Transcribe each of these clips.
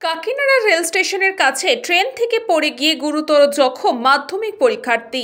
Kakinara rail স্টেশনের কাছে train থেকে পড়ে গিয়ে গুরুতর জখম মাধ্যমিক পরীক্ষার্থী।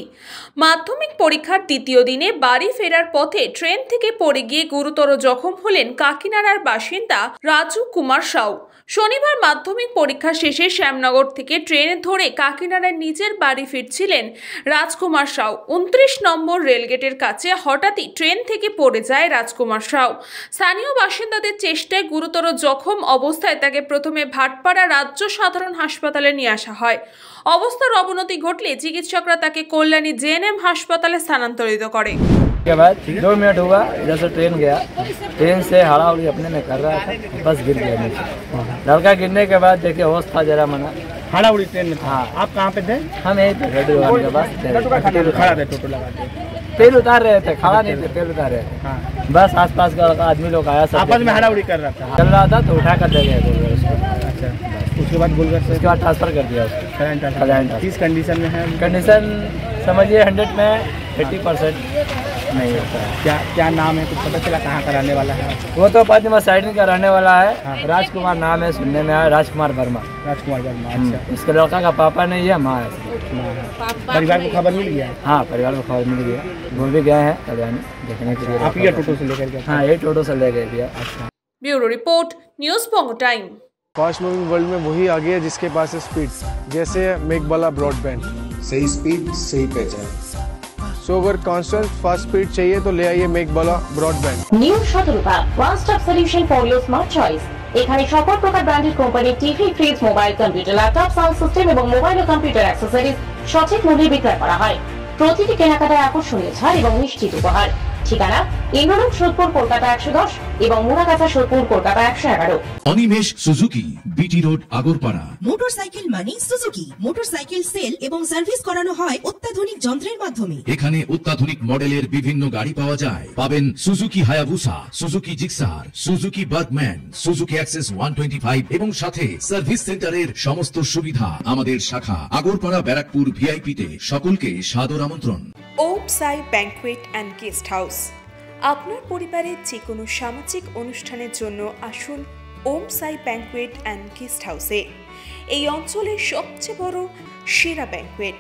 মাধ্যমিক পরীক্ষার দ্বিতীয় দিনে বাড়ি ফেরার পথে ট্রেন থেকে পড়ে গিয়ে গুরুতর জখম হলেন কাকিনাড়ার বাসিন্দা রাজু কুমার সাউ। শনিবার মাধ্যমিক পরীক্ষা শেষে শ্যামনগর থেকে ট্রেন ধরে কাকিনাড়ার নিজের বাড়ি ফিরছিলেন রাজকুমার সাউ। 29 নম্বর রেলগেটের কাছে হঠাৎই ট্রেন থেকে পড়ে যায় রাজকুমার সাউ। স্থানীয় বাসিন্দাদের চেষ্টায় গুরুতর জখম অবস্থায় তাকে প্রথমে ভাটপাড়া রাজ্য সাধারণ হাসপাতালে নিয়ে আসা হয়। অবস্থার অবনতি ঘটলে চিকিৎসকরা তাকে কল্যাণী জেএনএম হাসপাতালে স্থানান্তরিত করে। के बाद 2 मिनट हुआ, इधर से ट्रेन गया, ट्रेन से हड़ाहुड़ी अपने में कर रहा था, बस गिर गया नीचे। लड़का गिरने के बाद देखिए होश था जरा मना। हड़ाहुड़ी ट्रेन में था। हाँ, आप कहाँ पे थे? हम यहीं पे रेडी दुकान के पास खड़ा थे टोटो लगा के। तेल उतार रहे थे, खड़ा नहीं थे, तेल उतार रहे थे। हाँ। बस आसपास का आदमी लोग आया, सब आपस में हड़ाहुड़ी कर रहा था। चल रहा था तो उठा कर दे गए गोलघर उसको। अच्छा, उसके बाद गोलघर से उसके बाद ट्रांसफर कर दिया उसको। किस कंडीशन में है? कंडीशन समझिए 100 में 80% नहीं होता है। क्या नाम है, कुछ पता चला कहाँ का रहने वाला है? वो तो पद्मा साइड का रहने वाला है। हाँ। राजकुमार नाम है, सुनने में आया राजकुमार वर्मा। राजकुमार वर्मा। अच्छा, इसके लड़का का पापा नहीं है, माँ है। परिवार को खबर मिल गया? हाँ, परिवार को खबर मिल गया, वो भी गए हैं कल्याणी देखने के लिए। आप ये टोटो से लेकर गए? हाँ, ये टोटो से ले गए भैया। अच्छा। Bureau report, news Pongo time. Fast moving world में वही आगे है जिसके पास है स्पीड, जैसे मेघबाला ब्रॉडबैंड। सही स्पीड सही पहचान। सो अगर कांस्टेंट फास्ट स्पीड चाहिए तो ले आइए Meghbala broadband. New Shatarupa one stop solution for your smart choice. এখানে সকল প্রকার ব্র্যান্ডেড কোম্পানির TV, fridge, mobile, computer, laptop, sound system এবং মোবাইল ও কম্পিউটার অ্যাক্সেসরিজ সঠিক মূল্যে বিক্রয় করা হয়। প্রতিটি কেনাকাটায় আকর্ষণীয় ছাড় এবং নিশ্চিত উপহার। ঠিকানা ইন্দ্রনগর সোদপুর কলকাতা 110 এবং Muragachha Sodepur Kolkata 111। Animesh Suzuki, BT road, Agarpara. Motorcycle মানে সুজুকি। মোটরসাইকেল সেল এবং সার্ভিস করানো হয় অত্যাধুনিক যন্ত্রের মাধ্যমে। এখানে অত্যাধুনিক মডেলের বিভিন্ন গাড়ি পাওয়া যায়। পাবেন Suzuki Hayabusa, Suzuki Gixxer, Suzuki Bergman, Suzuki access 125 এবং সাথে সার্ভিস সেন্টারের সমস্ত সুবিধা। আমাদের শাখা আগরপাড়া ব্যারাকপুর ভিআইপি তে। সকলকে সাদর আমন্ত্রণ। ওম সাই ব্যাংকুয়েট অ্যান্ড গেস্ট হাউস। আপনার পরিবারের যে কোনো সামাজিক অনুষ্ঠানের জন্য আসুন ওম সাই ব্যাংকুয়েট অ্যান্ড গেস্ট হাউসে। এই অঞ্চলের সবচেয়ে বড় সেরা ব্যাংকুয়েট।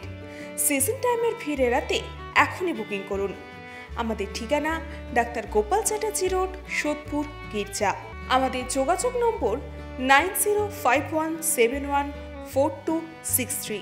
সিজন টাইমের ভিড় এড়াতে এখনই বুকিং করুন। আমাদের ঠিকানা ডাক্তার গোপাল চ্যাটার্জি রোড, সোদপুর, গির্জা। আমাদের যোগাযোগ নম্বর 9051714263।